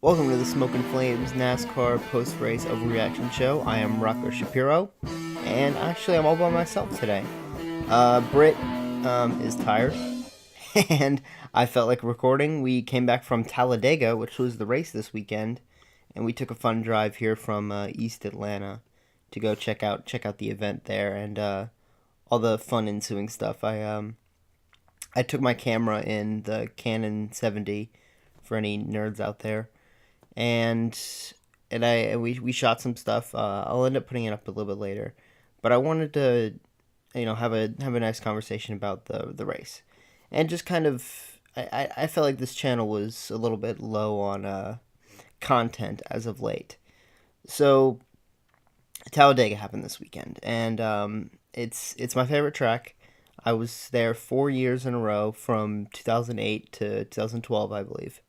Welcome to the Smoke and Flames NASCAR post-race overreaction show. I am Rocco Shapiro, and actually I'm all by myself today. Britt is tired, and I felt like recording. We came back from Talladega, which was the race this weekend, and we took a fun drive here from East Atlanta to go check out the event there and all the fun ensuing stuff. I took my camera in the Canon 70 for any nerds out there, and we shot some stuff. I'll end up putting it up a little bit later, but I wanted to have a nice conversation about the race, and just kind of I felt like this channel was a little bit low on content as of late. So Talladega happened this weekend, and it's my favorite track. I was there 4 years in a row from 2008 to 2012, I believe,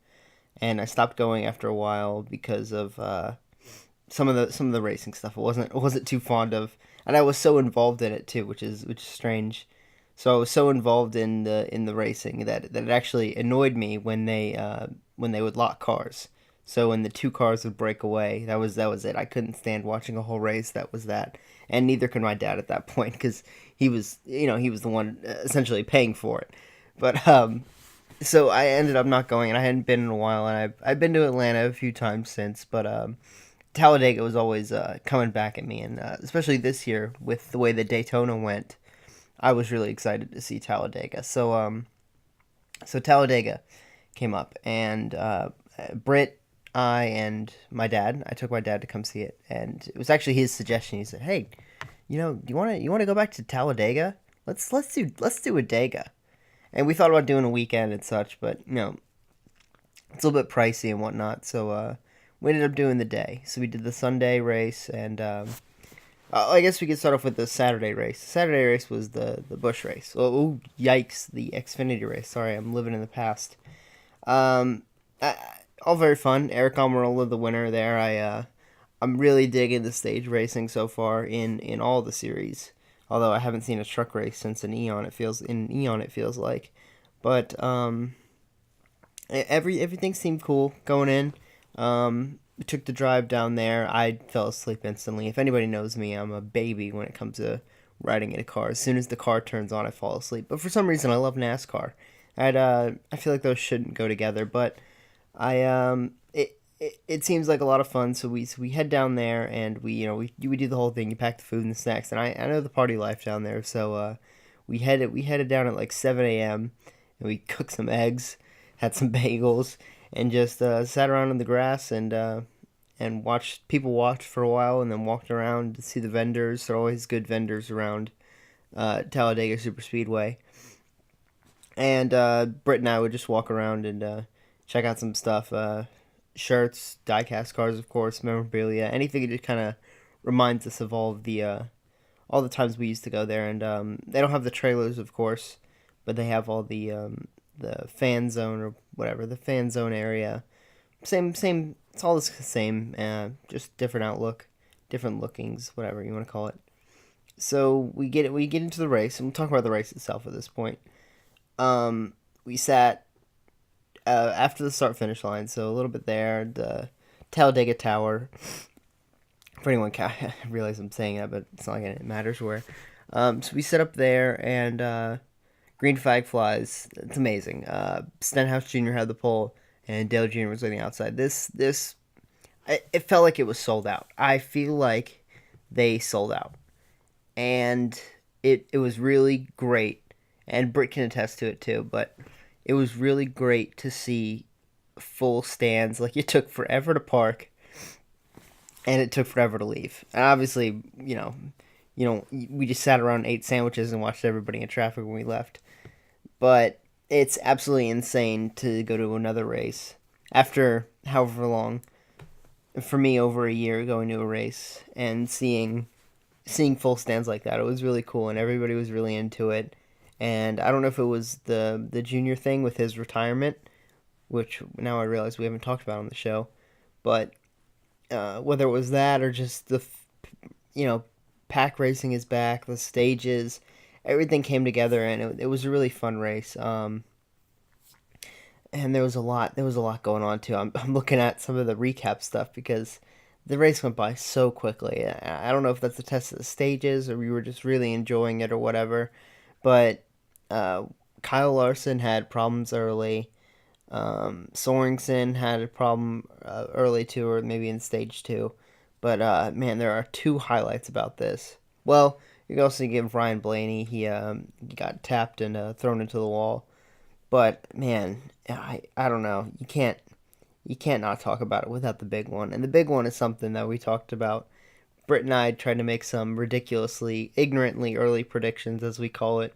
and I stopped going after a while because of some of the racing stuff. I wasn't too fond of, and I was so involved in it too, which is strange. So I was so involved in the racing that it actually annoyed me when they would lock cars. So when the two cars would break away, that was it. I couldn't stand watching a whole race. That was that, and neither could my dad at that point because he was the one essentially paying for it. But so I ended up not going, and I hadn't been in a while, and I've been to Atlanta a few times since, but Talladega was always coming back at me, and especially this year with the way that Daytona went, I was really excited to see Talladega. So Talladega came up, and Britt, and I took my dad to come see it, and it was actually his suggestion. He said, "Hey, do you want to go back to Talladega? Let's do a Dega." And we thought about doing a weekend and such, but it's a little bit pricey and whatnot. So we ended up doing the day. So we did the Sunday race, and I guess we could start off with the Saturday race. The Saturday race was the Busch race. Oh, yikes! The Xfinity race. Sorry, I'm living in the past. All very fun. Eric Almirola, the winner there. I'm really digging the stage racing so far in all the series. Although I haven't seen a truck race since an Eon. It feels like, but everything seemed cool going in. We took the drive down there. I fell asleep instantly. If anybody knows me, I'm a baby when it comes to riding in a car. As soon as the car turns on, I fall asleep. But for some reason, I love NASCAR. I feel like those shouldn't go together, but it seems like a lot of fun. So we head down there, and we do the whole thing. You pack the food and the snacks, and I know the party life down there. So we headed down at like 7 a.m. and we cooked some eggs, had some bagels, and just sat around in the grass and watched people watch for a while, and then walked around to see the vendors. There are always good vendors around Talladega Superspeedway. And Britt and I would just walk around and check out some stuff. Shirts, diecast cars, of course, memorabilia, anything that just kind of reminds us of all the times we used to go there. And they don't have the trailers, of course, but they have all the fan zone or whatever, the fan zone area. Same. It's all the same, just different outlook, different lookings, whatever you want to call it. So we get into the race, and we'll talk about the race itself at this point. We sat after the start-finish line, so a little bit there, the Talladega Tower. For anyone, I realize I'm saying that, but it's not like it matters where. So we set up there, and green flag flies. It's amazing. Stenhouse Jr. had the pole, and Dale Jr. was on the outside. It felt like it was sold out. I feel like they sold out, and it was really great. And Britt can attest to it too, but it was really great to see full stands. Like, it took forever to park, and it took forever to leave. And obviously, we just sat around and ate sandwiches and watched everybody in traffic when we left. But it's absolutely insane to go to another race after however long. For me, over a year going to a race and seeing full stands like that. It was really cool, and everybody was really into it. And I don't know if it was the junior thing with his retirement, which now I realize we haven't talked about on the show, but whether it was that or just pack racing is back, the stages, everything came together, and it was a really fun race. and there was a lot going on too. I'm looking at some of the recap stuff because the race went by so quickly. I don't know if that's a test of the stages or we were just really enjoying it or whatever, but uh, Kyle Larson had problems early. Sorensen had a problem early too, or maybe in stage two. But man, there are two highlights about this. Well, you can also give Ryan Blaney. He got tapped and thrown into the wall. But man, I don't know. You can't not talk about it without the big one. And the big one is something that we talked about. Britt and I tried to make some ridiculously, ignorantly early predictions, as we call it,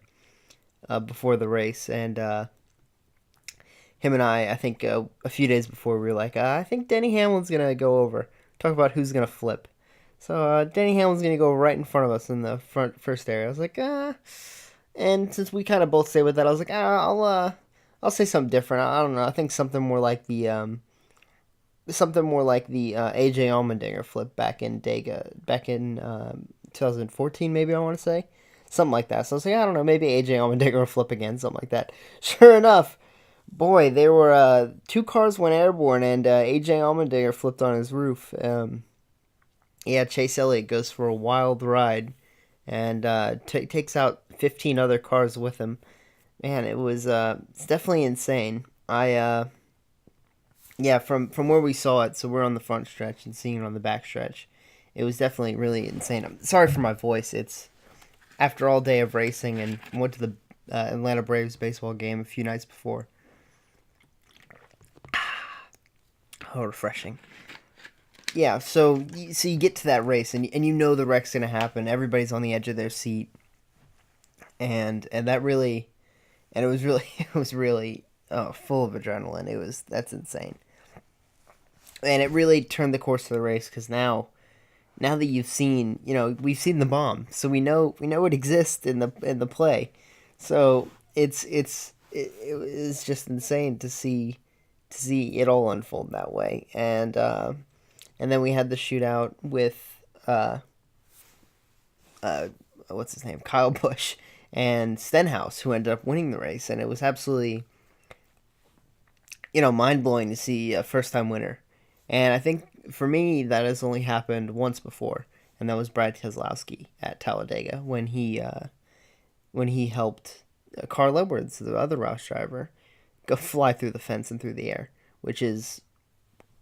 before the race. And him and I think a few days before, we were like, I think Denny Hamlin's going to go over. Talk about who's going to flip. So Denny Hamlin's going to go right in front of us in the front first area. I was like, ah. And since we kind of both stay with that, I was like, I'll say something different. I don't know. I think something more like the AJ Allmendinger flip back in Dega back in 2014, maybe I want to say something like that. So I was like, I don't know, maybe AJ Allmendinger will flip again, something like that. Sure enough, boy, there were two cars went airborne, and AJ Allmendinger flipped on his roof. Yeah, Chase Elliott goes for a wild ride, and takes out 15 other cars with him. Man, it's definitely insane. Yeah, from where we saw it, so we're on the front stretch and seeing it on the back stretch. It was definitely really insane. I'm sorry for my voice. It's after all day of racing and went to the Atlanta Braves baseball game a few nights before. Oh, refreshing. Yeah, so you get to that race and you know the wreck's gonna happen. Everybody's on the edge of their seat, and that really, and it was really it was really full of adrenaline. That's insane, and it really turned the course of the race because now that you've seen, we've seen the bomb, so we know it exists in the play, so it was just insane to see it all unfold that way, and then we had the shootout with what's his name, Kyle Busch and Stenhouse, who ended up winning the race, and it was absolutely mind blowing to see a first time winner, and I think for me that has only happened once before, and that was Brad Keselowski at Talladega when he helped Carl Edwards, the other Roush driver, go fly through the fence and through the air, which is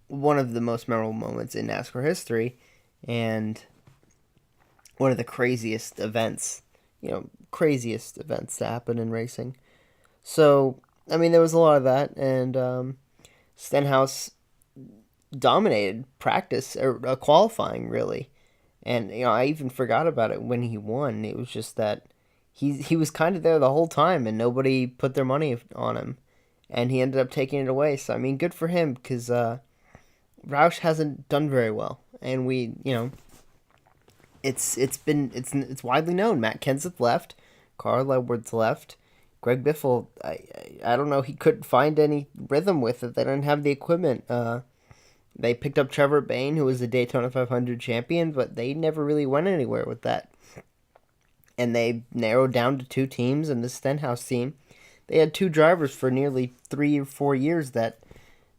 one of the most memorable moments in NASCAR history, and one of the craziest events to happen in racing. So, I mean, there was a lot of that, and Stenhouse dominated practice or qualifying, really. And I even forgot about it when he won. It was just that he was kind of there the whole time, and nobody put their money on him, and he ended up taking it away. So I mean, good for him because Roush hasn't done very well, and it's widely known. Matt Kenseth left, Carl Edwards left, Greg Biffle. I don't know. He couldn't find any rhythm with it. They didn't have the equipment. They picked up Trevor Bayne, who was the Daytona 500 champion, but they never really went anywhere with that. And they narrowed down to two teams, and the Stenhouse team, they had two drivers for nearly 3 or 4 years that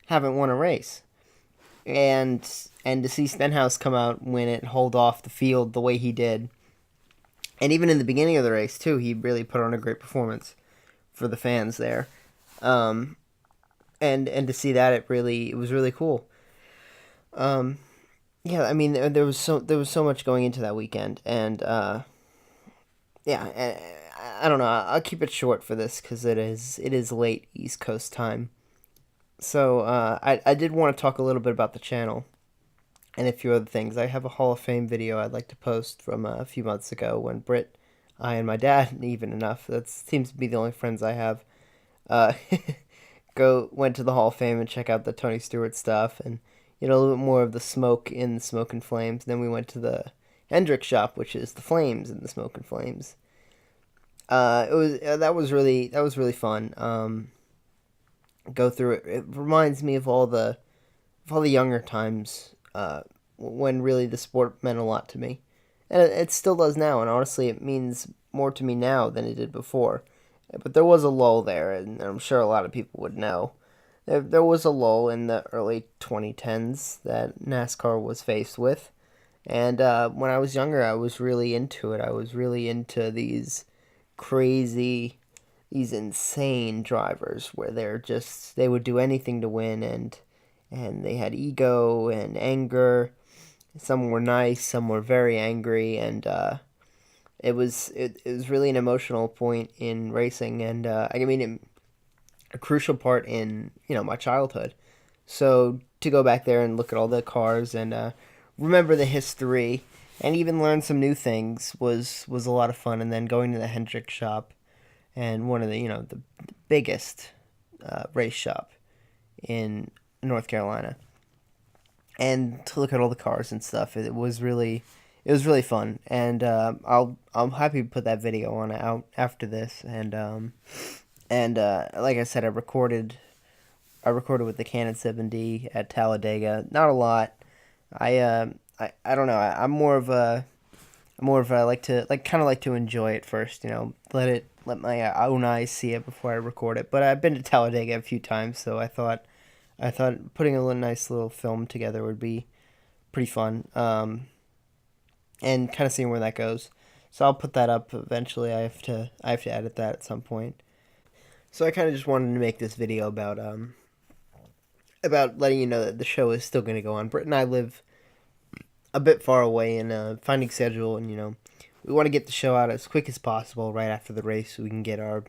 haven't won a race. And to see Stenhouse come out, win it, hold off the field the way he did, and even in the beginning of the race too, he really put on a great performance for the fans there. And to see that, it was really cool. Yeah, I mean there was so much going into that weekend, and yeah, I don't know. I'll keep it short for this because it is late East Coast time. So I did want to talk a little bit about the channel and a few other things. I have a Hall of Fame video I'd like to post from a few months ago when Britt, I, and my dad, even enough, that seems to be the only friends I have, uh, went to the Hall of Fame and check out the Tony Stewart stuff and a little bit more of the smoke in the Smoke and Flames. Then we went to the Hendrick shop, which is the Flames in the Smoke and Flames. That was really fun. Go through it. It reminds me of all the younger times when really the sport meant a lot to me, and it still does now. And honestly, it means more to me now than it did before. But there was a lull there, and I'm sure a lot of people would know. there was a lull in the early 2010s that NASCAR was faced with. And when I was younger, I was really into it. I was really into crazy, these insane drivers where they would do anything to win, and they had ego and anger. Some were nice, some were very angry, and it was really an emotional point in racing, and I mean a crucial part in my childhood. So to go back there and look at all the cars and remember the history and even learn some new things was a lot of fun. And then going to the Hendrick shop, and one of the biggest race shop in North Carolina, and to look at all the cars and stuff. It was really fun, and I'm happy to put that video on out after this, and like I said, I recorded with the Canon 7D at Talladega. Not a lot. I don't know. I like to enjoy it first. Let my own eyes see it before I record it. But I've been to Talladega a few times, so I thought putting a nice little film together would be pretty fun. And kind of seeing where that goes. So I'll put that up eventually. I have to edit that at some point. So I kind of just wanted to make this video about letting you know that the show is still going to go on. Britt and I live a bit far away, and finding schedule, and we want to get the show out as quick as possible right after the race, so we can get our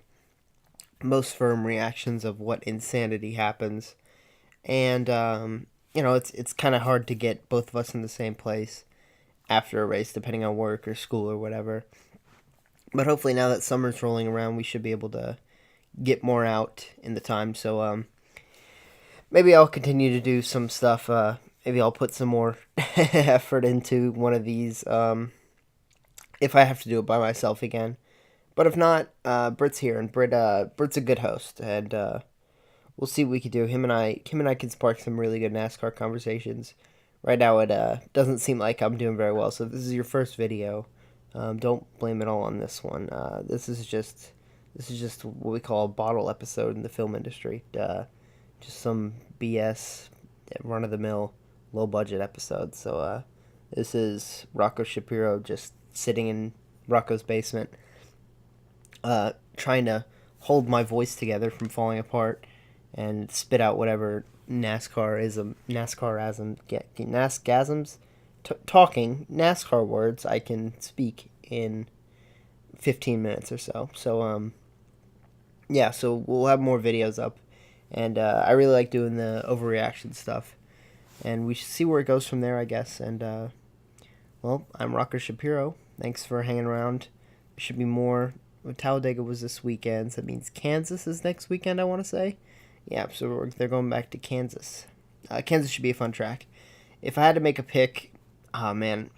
most firm reactions of what insanity happens. And it's kind of hard to get both of us in the same place after a race, depending on work or school or whatever. But hopefully, now that summer's rolling around, we should be able to get more out in the time. So maybe I'll continue to do some stuff. Maybe I'll put some more effort into one of these if I have to do it by myself again. But if not, Britt's here, and Britt's a good host, and we'll see what we can do. Him and I can spark some really good NASCAR conversations. Right now, it doesn't seem like I'm doing very well. So if this is your first video, don't blame it all on this one. This is just what we call a bottle episode in the film industry. Just some BS, run of the mill, low budget episode. So this is Rocco Shapiro just sitting in Rocco's basement, trying to hold my voice together from falling apart and spit out whatever NASCARisms, talking NASCAR words I can speak in 15 minutes or so. So yeah, so we'll have more videos up, and I really like doing the overreaction stuff, and we should see where it goes from there, I guess. And well, I'm Rocco Shapiro. Thanks for hanging around. There should be more. Talladega was this weekend, so that means Kansas is next weekend, I want to say. Yeah, so they're going back to Kansas. Kansas should be a fun track. If I had to make a pick, oh man,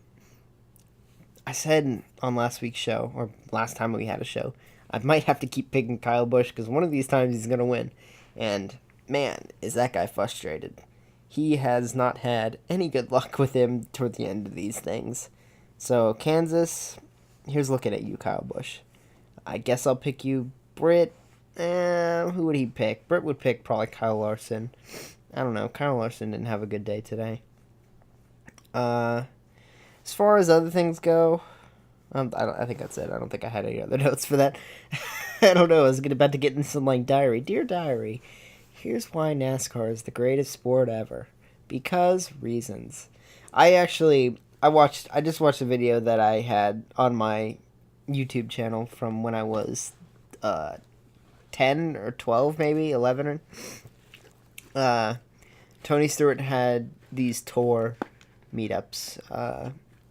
I said on last week's show, or last time we had a show, I might have to keep picking Kyle Busch, because one of these times he's going to win. And man, is that guy frustrated. He has not had any good luck with him toward the end of these things. So Kansas, here's looking at you, Kyle Busch. I guess I'll pick you, Britt. Who would he pick? Britt would pick probably Kyle Larson. I don't know. Kyle Larson didn't have a good day today. As far as other things go, I think that's it. I don't think I had any other notes for that. I don't know. I was about to get into some diary. Dear diary, here's why NASCAR is the greatest sport ever. Because reasons. I just watched a video that I had on my YouTube channel from when I was 10 or 12, maybe 11. Tony Stewart had these tour meetups.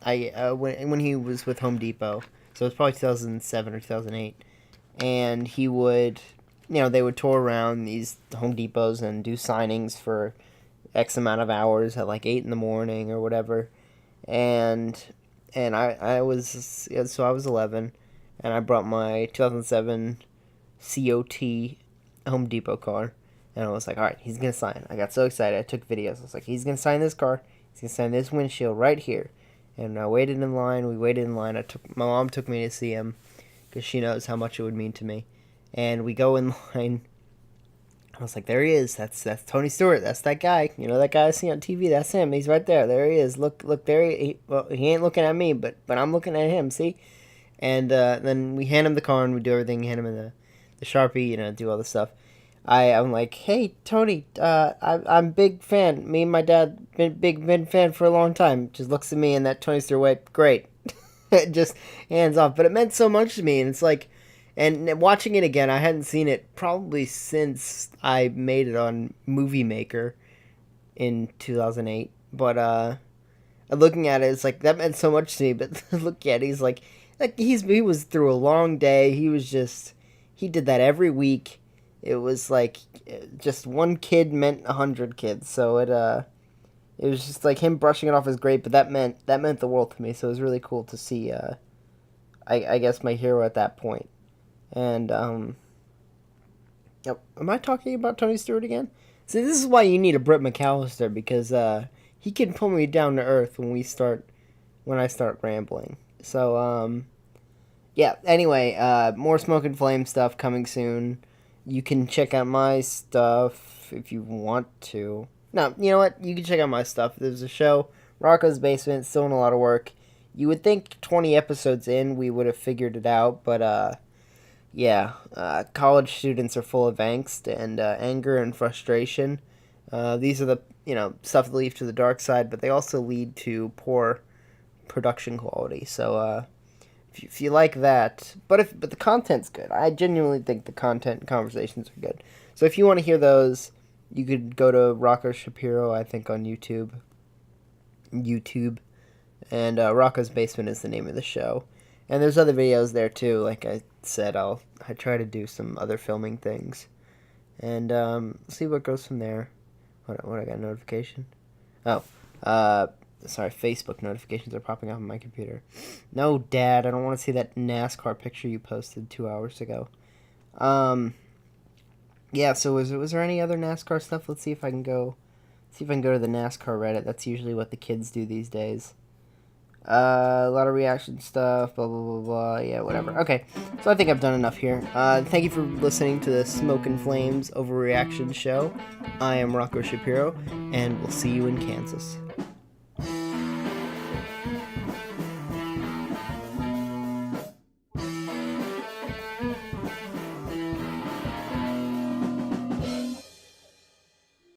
When he was with Home Depot, so it was probably 2007 or 2008, and he would, they would tour around these Home Depots and do signings for X amount of hours at 8 in the morning or whatever, and I was 11, and I brought my 2007 COT Home Depot car, and I was like, all right, he's gonna sign. I got so excited, I took videos. I was like, he's gonna sign this car. He's gonna sign this windshield right here. And I waited in line. We waited in line. My mom took me to see him because she knows how much it would mean to me. And we go in line. was like, there he is. That's Tony Stewart. That's that guy. You know that guy I see on TV. That's him. He's right there. There he is. Look there. Well, he ain't looking at me, but I'm looking at him. See? And then we hand him the car and we do everything. Hand him the Sharpie. You know, do all the stuff. I'm like, hey Tony, I'm big fan. Me and my dad been fan for a long time. Just looks at me and that Tony Stewart way, great. Just hands off. But it meant so much to me, and it's like, and watching it again, I hadn't seen it probably since I made it on Movie Maker in 2008. But looking at it, it's like that meant so much to me. But look at it, he's like he was through a long day. He did that every week. It was like just one kid meant 100 kids. So it was just like him brushing it off as great, but that meant the world to me. So it was really cool to see. I guess my hero at that point. And yep. Am I talking about Tony Stewart again? See, this is why you need a Britt McAllister, because he can pull me down to earth when I start rambling. So yeah. Anyway, more Smoke and Flame stuff coming soon. You can check out my stuff if you want to. No, you know what? You can check out my stuff. There's a show, Rocco's Basement, still in a lot of work. You would think 20 episodes in we would have figured it out, but yeah, college students are full of angst and anger and frustration. These are the stuff that lead to the dark side, but they also lead to poor production quality. So if you like that, but the content's good. I genuinely think the content and conversations are good. So if you want to hear those, you could go to Rocco Shapiro, I think, on YouTube. And Rocco's Basement is the name of the show. And there's other videos there too. Like I said, I try to do some other filming things, and see what goes from there. What I got a notification? Oh, sorry, Facebook notifications are popping up on my computer. No, Dad, I don't want to see that NASCAR picture you posted 2 hours ago. Yeah. So was there any other NASCAR stuff? Let's see if I can go to the NASCAR Reddit. That's usually what the kids do these days. A lot of reaction stuff, blah, blah, blah, blah, yeah, whatever. Okay, so I think I've done enough here. Thank you for listening to the Smoke and Flames Overreaction show. I am Rocco Shapiro, and we'll see you in Kansas.